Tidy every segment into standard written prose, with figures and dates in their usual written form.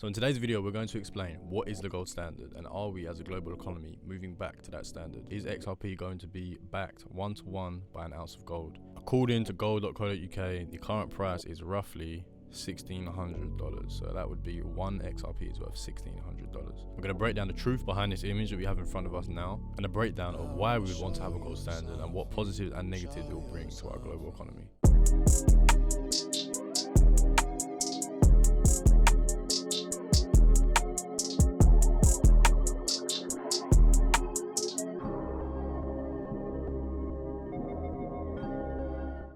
So in today's video, we're going to explain what is the gold standard and are we as a global economy moving back to that standard? Is XRP going to be backed 1-to-1 by an ounce of gold? According to gold.co.uk, the current price is roughly $1,600, so that would be one XRP is worth $1,600. We're going to break down the truth behind this image that we have in front of us now, and a breakdown of why we would want to have a gold standard and what positives and negatives it will bring to our global economy.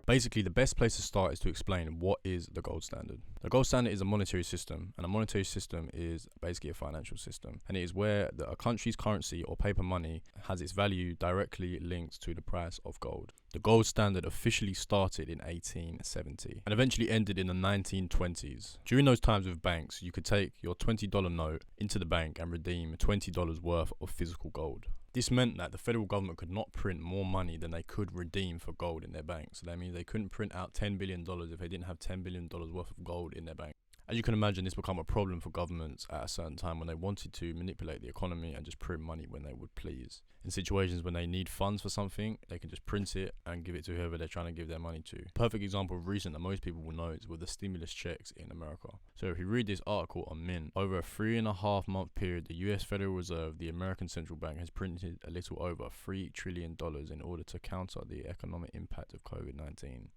Basically, the best place to start is to explain what is the gold standard. The gold standard is a monetary system, and a monetary system is basically a financial system, and it is where a country's currency or paper money has its value directly linked to the price of gold. The gold standard officially started in 1870 and eventually ended in the 1920s. During those times with banks, you could take your $20 note into the bank and redeem $20 worth of physical gold. This meant that the federal government could not print more money than they could redeem for gold in their bank. So that means they couldn't print out $10 billion if they didn't have $10 billion worth of gold in their bank. As you can imagine, this became a problem for governments at a certain time when they wanted to manipulate the economy and just print money when they would please. In situations when they need funds for something, they can just print it and give it to whoever they're trying to give their money to. Perfect example of recent that most people will know is with the stimulus checks in America. So if you read this article on Mint, over a 3.5 month period, the US Federal Reserve, the American central bank, has printed a little over $3 trillion in order to counter the economic impact of COVID-19.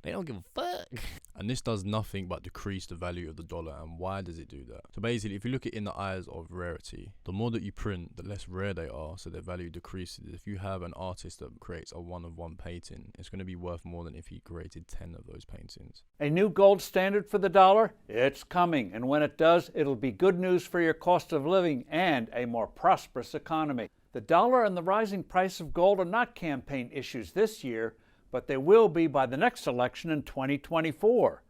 They don't give a fuck. And this does nothing but decrease the value of the dollar. And why does it do that? So basically, if you look at it in the eyes of rarity, the more that you print, the less rare they are, so their value decreases. If you have an artist that creates a one-of-one painting, it's going to be worth more than if he created 10 of those paintings. A new gold standard for the dollar? It's coming, and when it does, it'll be good news for your cost of living and a more prosperous economy. The dollar and the rising price of gold are not campaign issues this year, but they will be by the next election in 2024.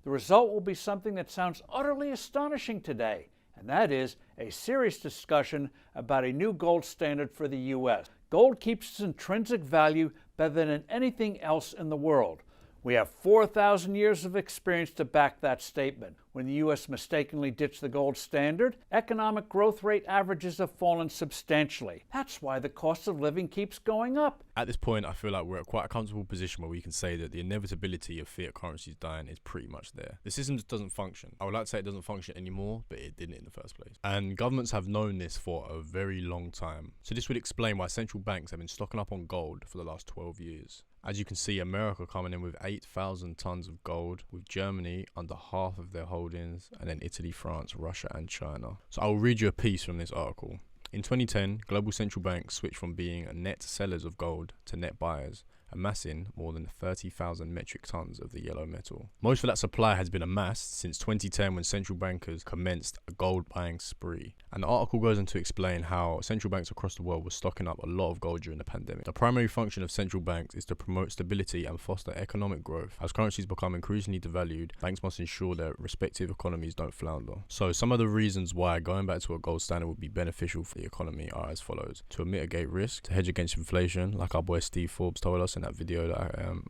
The result will be something that sounds utterly astonishing today, and that is a serious discussion about a new gold standard for the U.S. Gold keeps its intrinsic value better than anything else in the world. We have 4,000 years of experience to back that statement. When the U.S. mistakenly ditched the gold standard, economic growth rate averages have fallen substantially. That's why the cost of living keeps going up. At this point, I feel like we're at quite a comfortable position where we can say that the inevitability of fiat currencies dying is pretty much there. The system just doesn't function. I would like to say it doesn't function anymore, but it didn't in the first place. And governments have known this for a very long time. So this would explain why central banks have been stocking up on gold for the last 12 years. As you can see, America coming in with 8,000 tons of gold, with Germany under half of their holdings, and then Italy, France, Russia, and China. So I'll read you a piece from this article. In 2010, global central banks switched from being net sellers of gold to net buyers, amassing more than 30,000 metric tons of the yellow metal. Most of that supply has been amassed since 2010 when central bankers commenced a gold buying spree. And the article goes on to explain how central banks across the world were stocking up a lot of gold during the pandemic. The primary function of central banks is to promote stability and foster economic growth. As currencies become increasingly devalued, banks must ensure their respective economies don't flounder. So some of the reasons why going back to a gold standard would be beneficial for the economy are as follows. To mitigate risk, to hedge against inflation, like our boy Steve Forbes told us in that video that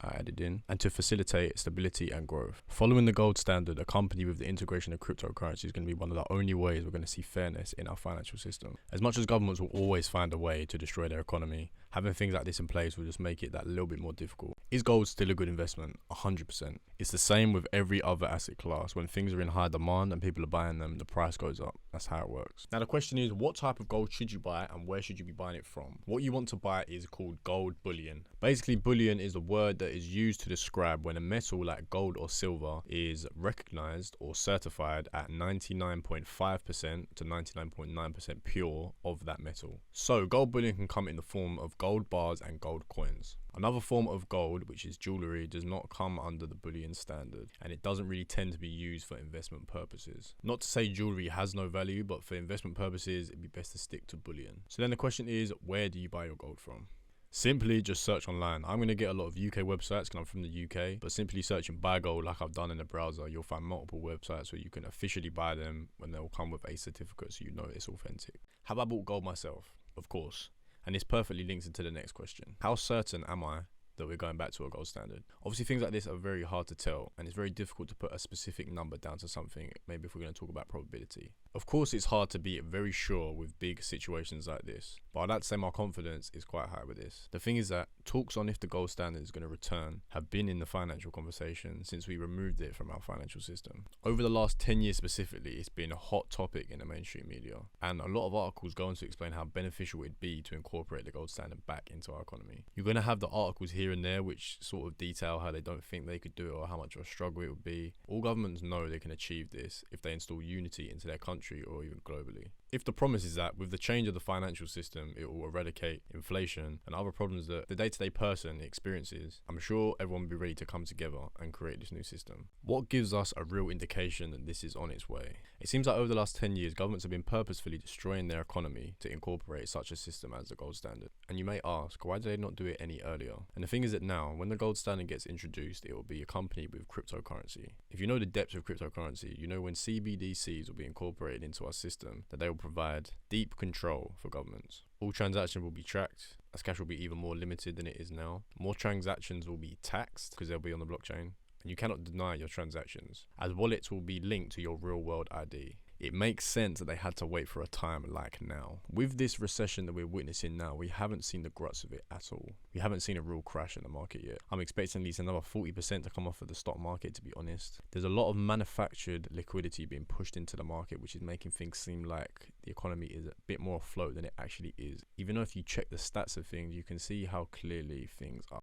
I added in, and to facilitate stability and growth. Following the gold standard, accompanied with the integration of cryptocurrency, is going to be one of the only ways we're going to see fairness in our financial system. As much as governments will always find a way to destroy their economy, having things like this in place will just make it that little bit more difficult. Is gold still a good investment? 100%. It's the same with every other asset class. When things are in high demand and people are buying them, the price goes up. That's how it works. Now the question is, what type of gold should you buy and where should you be buying it from? What you want to buy is called gold bullion. Basically, bullion is a word that is used to describe when a metal like gold or silver is recognized or certified at 99.5% to 99.9% pure of that metal. So gold bullion can come in the form of gold bars and gold coins. Another form of gold, which is jewellery, does not come under the bullion standard, and it doesn't really tend to be used for investment purposes. Not to say jewellery has no value, but for investment purposes, it'd be best to stick to bullion. So then the question is, where do you buy your gold from? Simply just search online. I'm going to get a lot of UK websites because I'm from the UK, but simply searching buy gold like I've done in the browser, you'll find multiple websites where you can officially buy them when they'll come with a certificate so you know it's authentic. Have I bought gold myself? Of course. And this perfectly links into the next question. How certain am I that we're going back to a gold standard? Obviously, things like this are very hard to tell, and it's very difficult to put a specific number down to something, maybe if we're going to talk about probability. Of course, it's hard to be very sure with big situations like this, but I'd like to say my confidence is quite high with this. The thing is that talks on if the gold standard is going to return have been in the financial conversation since we removed it from our financial system. Over the last 10 years specifically, it's been a hot topic in the mainstream media, and a lot of articles go on to explain how beneficial it'd be to incorporate the gold standard back into our economy. You're going to have the articles here and there which sort of detail how they don't think they could do it or how much of a struggle it would be. All governments know they can achieve this if they install unity into their country or even globally. If the promise is that with the change of the financial system, it will eradicate inflation and other problems that the day-to-day person experiences, I'm sure everyone will be ready to come together and create this new system. What gives us a real indication that this is on its way? It seems like over the last 10 years, governments have been purposefully destroying their economy to incorporate such a system as the gold standard. And you may ask, why did they not do it any earlier? And the thing is that now, when the gold standard gets introduced, it will be accompanied with cryptocurrency. If you know the depths of cryptocurrency, you know when CBDCs will be incorporated into our system, that they will provide deep control for governments. All transactions will be tracked, as cash will be even more limited than it is now. More transactions will be taxed because they'll be on the blockchain, and you cannot deny your transactions, as wallets will be linked to your real-world ID. It makes sense that they had to wait for a time like now. With this recession that we're witnessing now, we haven't seen the guts of it at all. We haven't seen a real crash in the market yet. I'm expecting at least another 40% to come off of the stock market, to be honest. There's a lot of manufactured liquidity being pushed into the market, which is making things seem like the economy is a bit more afloat than it actually is. Even though if you check the stats of things, you can see how clearly things are.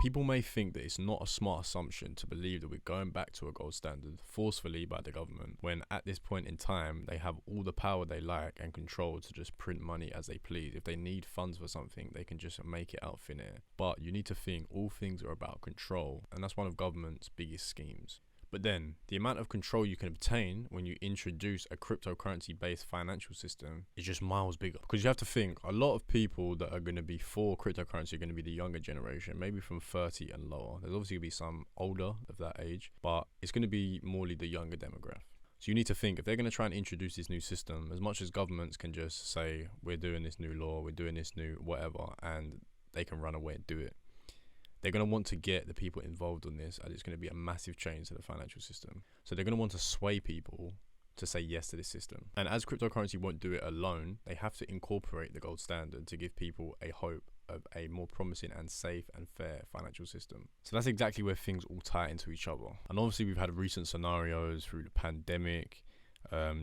People may think that it's not a smart assumption to believe that we're going back to a gold standard forcefully by the government, when at this point in time they have all the power they like and control to just print money as they please. If they need funds for something, they can just make it out thin air. But you need to think all things are about control, and that's one of government's biggest schemes. But then, the amount of control you can obtain when you introduce a cryptocurrency-based financial system is just miles bigger. Because you have to think, a lot of people that are going to be for cryptocurrency are going to be the younger generation, maybe from 30 and lower. There's obviously going to be some older of that age, but it's going to be morely the younger demographic. So you need to think, if they're going to try and introduce this new system, as much as governments can just say, we're doing this new law, we're doing this new whatever, and they can run away and do it, they're going to want to get the people involved on this, and it's going to be a massive change to the financial system. So they're going to want to sway people to say yes to this system. And as cryptocurrency won't do it alone, they have to incorporate the gold standard to give people a hope of a more promising and safe and fair financial system. So that's exactly where things all tie into each other. And obviously we've had recent scenarios through the pandemic,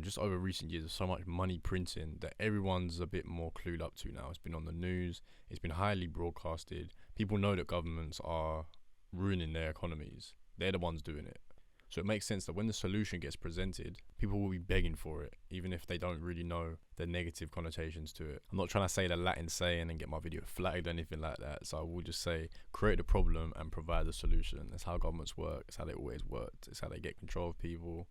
just over recent years, of so much money printing that everyone's a bit more clued up to now. It's been on the news, it's been highly broadcasted. People know that governments are ruining their economies. They're the ones doing it. So it makes sense that when the solution gets presented, people will be begging for it, even if they don't really know the negative connotations to it. I'm not trying to say the Latin saying and get my video flagged or anything like that. So I will just say, create the problem and provide the solution. That's how governments work. It's how they always worked. It's how they get control of people,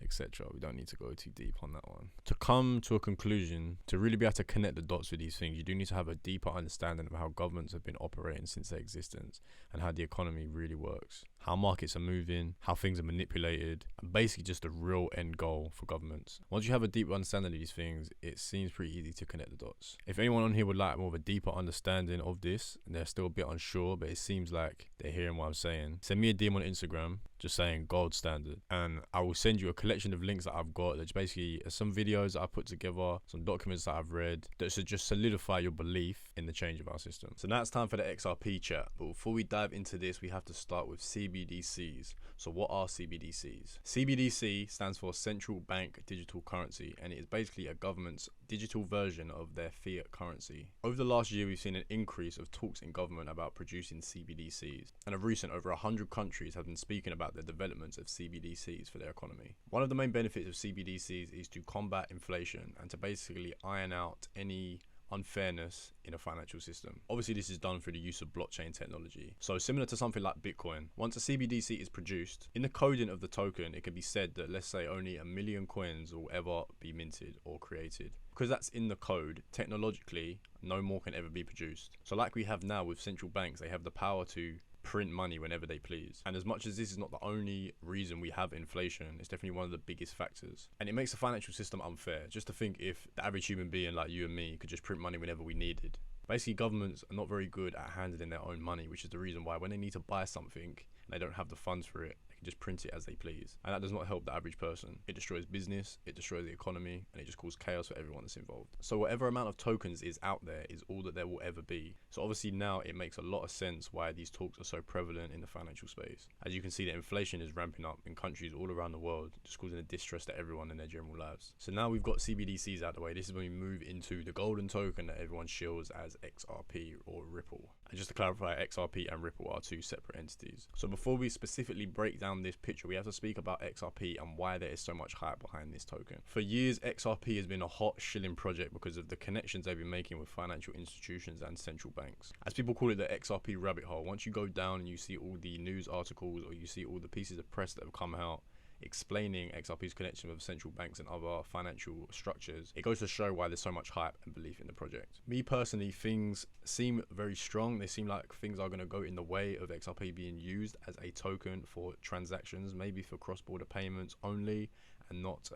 etc. We don't need to go too deep on that one. To come to a conclusion, to really be able to connect the dots with these things, you do need to have a deeper understanding of how governments have been operating since their existence and how the economy really works, how markets are moving, how things are manipulated, and basically just the real end goal for governments. Once you have a deeper understanding of these things, it seems pretty easy to connect the dots. If anyone on here would like more of a deeper understanding of this, and they're still a bit unsure, but it seems like they're hearing what I'm saying, send me a DM on Instagram, just saying gold standard, and I will send you a collection of links that I've got. That's basically some videos that I put together, some documents that I've read that should just solidify your belief in the change of our system. So now it's time for the XRP chat, but before we dive into this, we have to start with CBDCs. So what are CBDCs? CBDC stands for Central Bank Digital Currency, and it is basically a government's digital version of their fiat currency. Over the last year, we've seen an increase of talks in government about producing CBDCs, and of recent, over 100 countries have been speaking about the developments of CBDCs for their economy. One of the main benefits of CBDCs is to combat inflation and to basically iron out any unfairness in a financial system. Obviously, this is done through the use of blockchain technology. So similar to something like Bitcoin, once a CBDC is produced, in the coding of the token, it can be said that, let's say, only 1 million coins will ever be minted or created. Because that's in the code, technologically, no more can ever be produced. So like we have now with central banks, they have the power to print money whenever they please. And as much as this is not the only reason we have inflation, it's definitely one of the biggest factors. And it makes the financial system unfair. Just to think, if the average human being like you and me could just print money whenever we needed, Basically, governments are not very good at handling their own money, which is the reason why when they need to buy something and they don't have the funds for it, they can just print it as they please. And that does not help the average person. It destroys business, it destroys the economy, and it just causes chaos for everyone that's involved. So whatever amount of tokens is out there is all that there will ever be. So obviously now it makes a lot of sense why these talks are so prevalent in the financial space. As you can see, the inflation is ramping up in countries all around the world, just causing a distress to everyone in their general lives. So now we've got CBDCs out of the way. This is when we move into the golden token that everyone shills as XRP or Ripple. And just to clarify, XRP and Ripple are two separate entities. So before we specifically break down this picture, we have to speak about XRP and why there is so much hype behind this token. For years, XRP has been a hot shilling project because of the connections they've been making with financial institutions and central banks. As people call it, the XRP rabbit hole. Once you go down and you see all the news articles or you see all the pieces of press that have come out explaining XRP's connection with central banks and other financial structures, it goes to show why there's so much hype and belief in the project. Me personally, things seem very strong. They seem like things are going to go in the way of XRP being used as a token for transactions, maybe for cross-border payments only, and not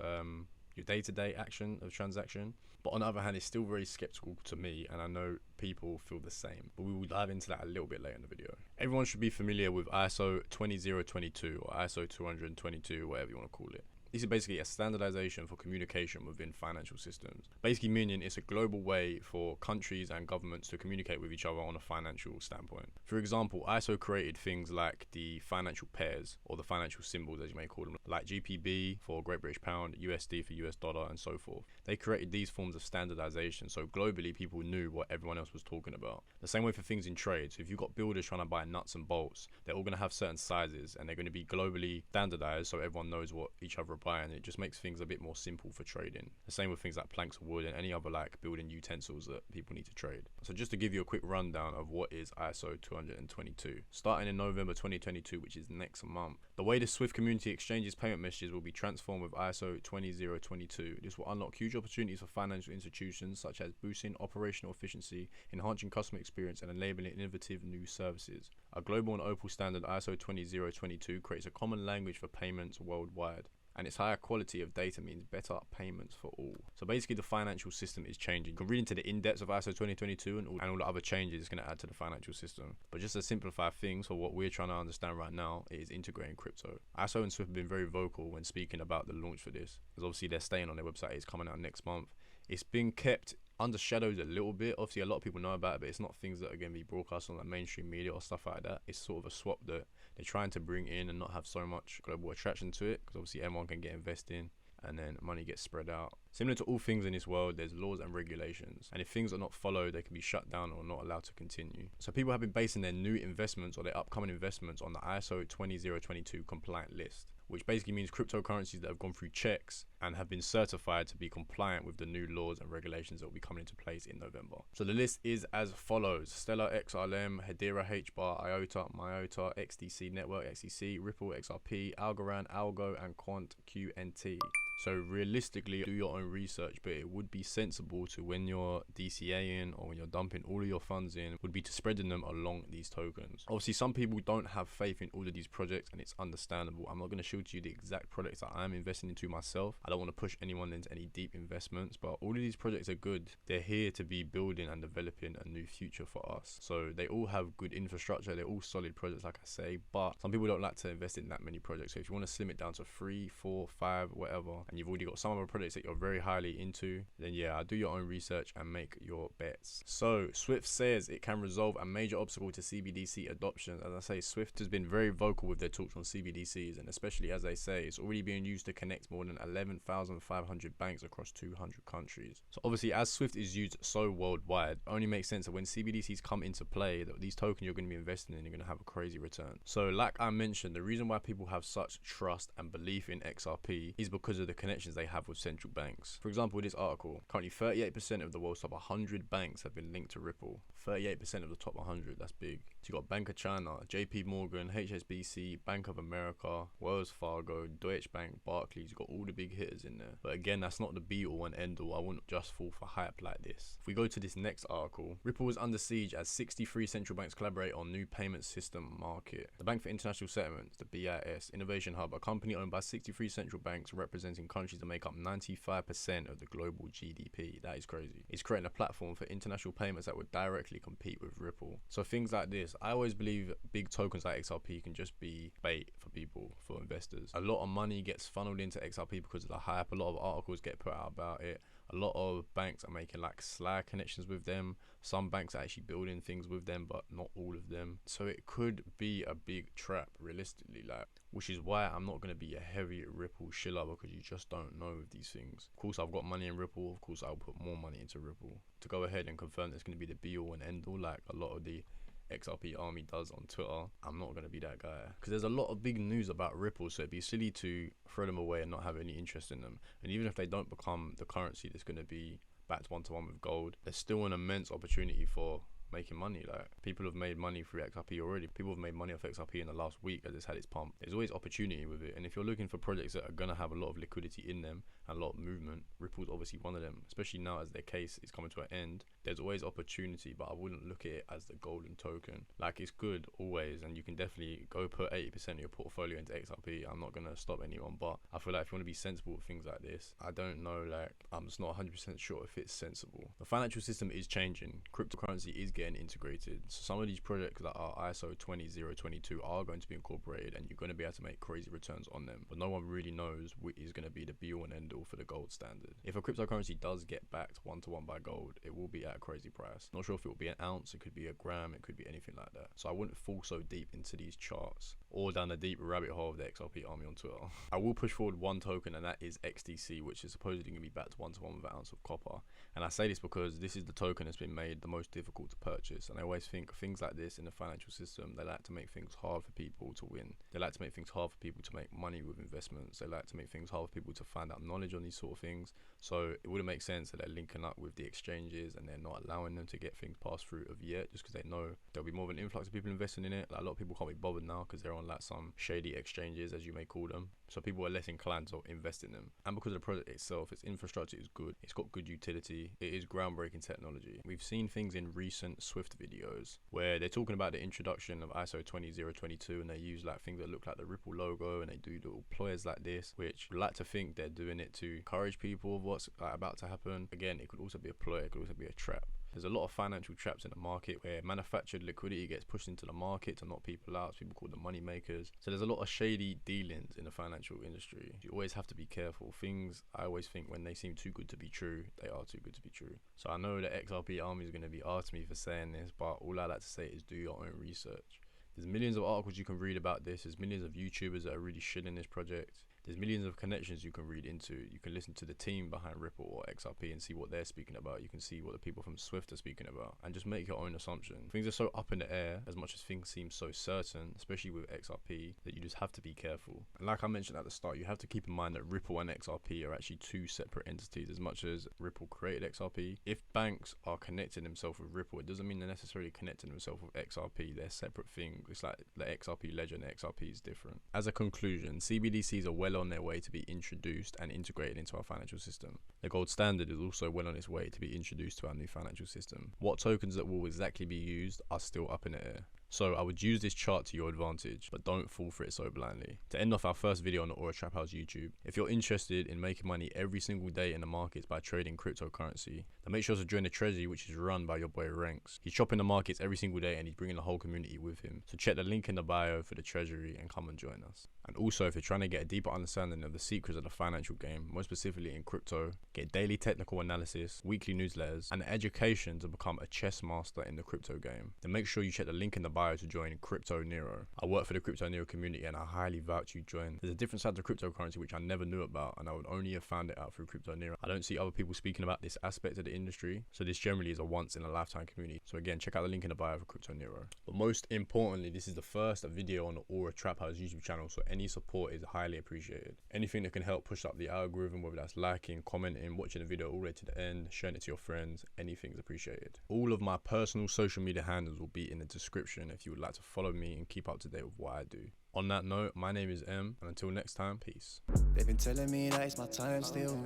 your day-to-day action of transaction. But on the other hand, it's still very skeptical to me, and I know people feel the same. But we will dive into that a little bit later in the video. Everyone should be familiar with ISO 20022 or ISO 222, whatever you want to call it. This is basically a standardization for communication within financial systems. Basically meaning it's a global way for countries and governments to communicate with each other on a financial standpoint. For example, ISO created things like the financial pairs, or the financial symbols as you may call them, like GBP for Great British Pound, USD for US dollar, and so forth. They created these forms of standardization so globally people knew what everyone else was talking about. The same way for things in trade. So if you've got builders trying to buy nuts and bolts, they're all going to have certain sizes and they're going to be globally standardized so everyone knows what each other buy, and it just makes things a bit more simple for trading. The same with things like planks of wood and any other like building utensils that people need to trade. So just to give you a quick rundown of what is ISO 222. Starting in November 2022, which is next month, the way the Swift community exchanges payment messages will be transformed with ISO 20022. This will unlock huge opportunities for financial institutions such as boosting operational efficiency, enhancing customer experience, and enabling innovative new services. A global and open standard ISO 20022 creates a common language for payments worldwide, and its higher quality of data means better payments for all. So basically the financial system is changing. You can read into the in-depth of ISO 2022 and all the other changes it's going to add to the financial system. But just to simplify things for what we're trying to understand right now, it is integrating crypto. ISO and Swift have been very vocal when speaking about the launch for this, because obviously they're staying on their website. It's coming out next month. It's been kept undershadowed a little bit. Obviously a lot of people know about it, but it's not things that are going to be broadcast on like mainstream media or stuff like that. It's sort of a swap that they're trying to bring in and not have so much global attraction to it, because obviously everyone can get invested in and then money gets spread out. Similar to all things in this world, there's laws and regulations, and if things are not followed, they can be shut down or not allowed to continue. So people have been basing their new investments or their upcoming investments on the ISO 20022 compliant list, which basically means cryptocurrencies that have gone through checks and have been certified to be compliant with the new laws and regulations that will be coming into place in November. So the list is as follows: Stellar, XRLM, Hedera, HBAR, IOTA, MIOTA, XDC Network, XDC, Ripple, XRP, Algorand, Algo, and Quant QNT. So realistically, do your own research, but it would be sensible to, when you're DCAing or when you're dumping all of your funds in, would be to spreading them along these tokens. Obviously, some people don't have faith in all of these projects, and it's understandable. I'm not going to show to you the exact projects that I'm investing into myself. I don't want to push anyone into any deep investments, but all of these projects are good. They're here to be building and developing a new future for us. So they all have good infrastructure. They're all solid projects, like I say, but some people don't like to invest in that many projects. So if you want to slim it down to 3, 4, 5, whatever, and you've already got some other projects that you're very highly into, then yeah, do your own research and make your bets. So Swift says it can resolve a major obstacle to CBDC adoption. As I say, Swift has been very vocal with their talks on CBDCs, and especially as they say, it's already being used to connect more than 11,500 banks across 200 countries. So obviously, as Swift is used so worldwide, it only makes sense that when CBDCs come into play, that these tokens you're going to be investing in, you're going to have a crazy return. So like I mentioned, the reason why people have such trust and belief in XRP is because of the connections they have with central banks. For example, this article, currently 38% of the world's top 100 banks have been linked to Ripple. 38% of the top 100, that's big. So you got Bank of China, JP Morgan, HSBC, Bank of America, Wells Fargo, Deutsche Bank, Barclays. You got all the big hitters in there. But again, that's not the be all and end all. I wouldn't just fall for hype like this. If we go to this next article, Ripple is under siege as 63 central banks collaborate on new payment system market. The Bank for International Settlements, the BIS Innovation Hub, a company owned by 63 central banks representing developing countries that make up 95% of the global GDP. That is crazy. It's creating a platform for international payments that would directly compete with Ripple. So things like this, I always believe big tokens like XRP can just be bait for people, for investors. A lot of money gets funneled into XRP because of the hype. A lot of articles get put out about it. A lot of banks are making like Slack connections with them. Some banks are actually building things with them, but not all of them. So it could be a big trap, realistically, like, which is why I'm not going to be a heavy Ripple shiller, because you just don't know with these things. Of course, I've got money in Ripple. Of course, I'll put more money into Ripple. To go ahead and confirm that's going to be the be all and end all, like a lot of the XRP army does on Twitter, I'm not going to be that guy, because there's a lot of big news about Ripple, so it'd be silly to throw them away and not have any interest in them. And even if they don't become the currency that's going to be backed one-to-one with gold, there's still an immense opportunity for making money. Like, people have made money through XRP already. People have made money off XRP in the last week as it's had its pump. There's always opportunity with it, and if you're looking for projects that are going to have a lot of liquidity in them and a lot of movement, Ripple's obviously one of them, especially now as their case is coming to an end. There's always opportunity, but I wouldn't look at it as the golden token. Like, it's good always, and you can definitely go put 80% of your portfolio into XRP. I'm not going to stop anyone, but I feel like if you want to be sensible with things like this, I don't know, like, I'm just not 100% sure if it's sensible. The financial system is changing. Cryptocurrency is getting integrated. So some of these projects that are ISO 20022 are going to be incorporated, and you're going to be able to make crazy returns on them, but no one really knows what is going to be the be all and end all for the gold standard. If a cryptocurrency does get backed one-to-one by gold, it will be at a crazy price. Not sure if it will be an ounce, it could be a gram, it could be anything like that. So I wouldn't fall so deep into these charts or down a deep rabbit hole of the XRP army on Twitter. I will push forward one token, and that is XDC, which is supposedly going to be backed one-to-one with an ounce of copper. And I say this because this is the token that's been made the most difficult to purchase, and I always think things like this in the financial system, they like to make things hard for people to win. They like to make things hard for people to make money with investments. They like to make things hard for people to find out knowledge on these sort of things. So it wouldn't make sense that they're linking up with the exchanges and they're not allowing them to get things passed through of yet, just because they know there'll be more of an influx of people investing in it. Like, a lot of people can't be bothered now because they're on like some shady exchanges, as you may call them. So people are less inclined to invest in them. And because of the product itself, its infrastructure is good. It's got good utility. It is groundbreaking technology. We've seen things in recent Swift videos where they're talking about the introduction of ISO 20022, and they use like things that look like the Ripple logo, and they do little ploys like this, which I like to think they're doing it to encourage people of what's about to happen. Again, it could also be a ploy, it could also be a trap. There's a lot of financial traps in the market where manufactured liquidity gets pushed into the market to knock people out. People call them money makers. So there's a lot of shady dealings in the financial industry. You always have to be careful. Things, I always think, when they seem too good to be true, they are too good to be true. So I know the XRP army is going to be after me for saying this, but all I like to say is do your own research. There's millions of articles you can read about this. There's millions of YouTubers that are really shilling this project. There's millions of connections you can read into. You can listen to the team behind Ripple or XRP and see what they're speaking about. You can see what the people from Swift are speaking about and just make your own assumption. Things are so up in the air, as much as things seem so certain, especially with XRP, that you just have to be careful. And like I mentioned at the start, you have to keep in mind that Ripple and XRP are actually two separate entities. As much as Ripple created XRP, if banks are connecting themselves with Ripple, it doesn't mean they're necessarily connecting themselves with XRP. They're separate things. It's like the XRP ledger and the XRP is different. As a conclusion, CBDCs are well on their way to be introduced and integrated into our financial system. The gold standard is also well on its way to be introduced to our new financial system. What tokens that will exactly be used are still up in the air. So I would use this chart to your advantage, but don't fall for it so blindly. To end off our first video on the AuraTraphouse YouTube, if you're interested in making money every single day in the markets by trading cryptocurrency, then make sure to join the treasury, which is run by your boy Ranks. He's chopping the markets every single day and he's bringing the whole community with him. So check the link in the bio for the treasury and come and join us. And also, if you're trying to get a deeper understanding of the secrets of the financial game, more specifically in crypto, get daily technical analysis, weekly newsletters, and education to become a chess master in the crypto game, then make sure you check the link in the bio to join Crypto Nero. I work for the Crypto Nero community and I highly vouch you join. There's a different side to cryptocurrency which I never knew about, and I would only have found it out through Crypto Nero. I don't see other people speaking about this aspect of the industry, so this generally is a once in a lifetime community. So again, check out the link in the bio for Crypto Nero. But most importantly, this is the first video on the AuraTraphouse YouTube channel, so any support is highly appreciated. Anything that can help push up the algorithm, whether that's liking, commenting, watching the video all the way to the end, sharing it to your friends, anything is appreciated. All of my personal social media handles will be in the description if you would like to follow me and keep up to date with what I do. On that note, my name is M, and until next time, peace. They've been telling me that it's my time still.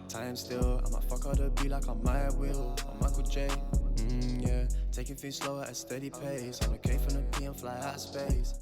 Time still, I'ma fuck out the beat like I'm my will. I'm Michael J. Yeah, taking things slow at a steady pace. 100K from the P and fly out of space.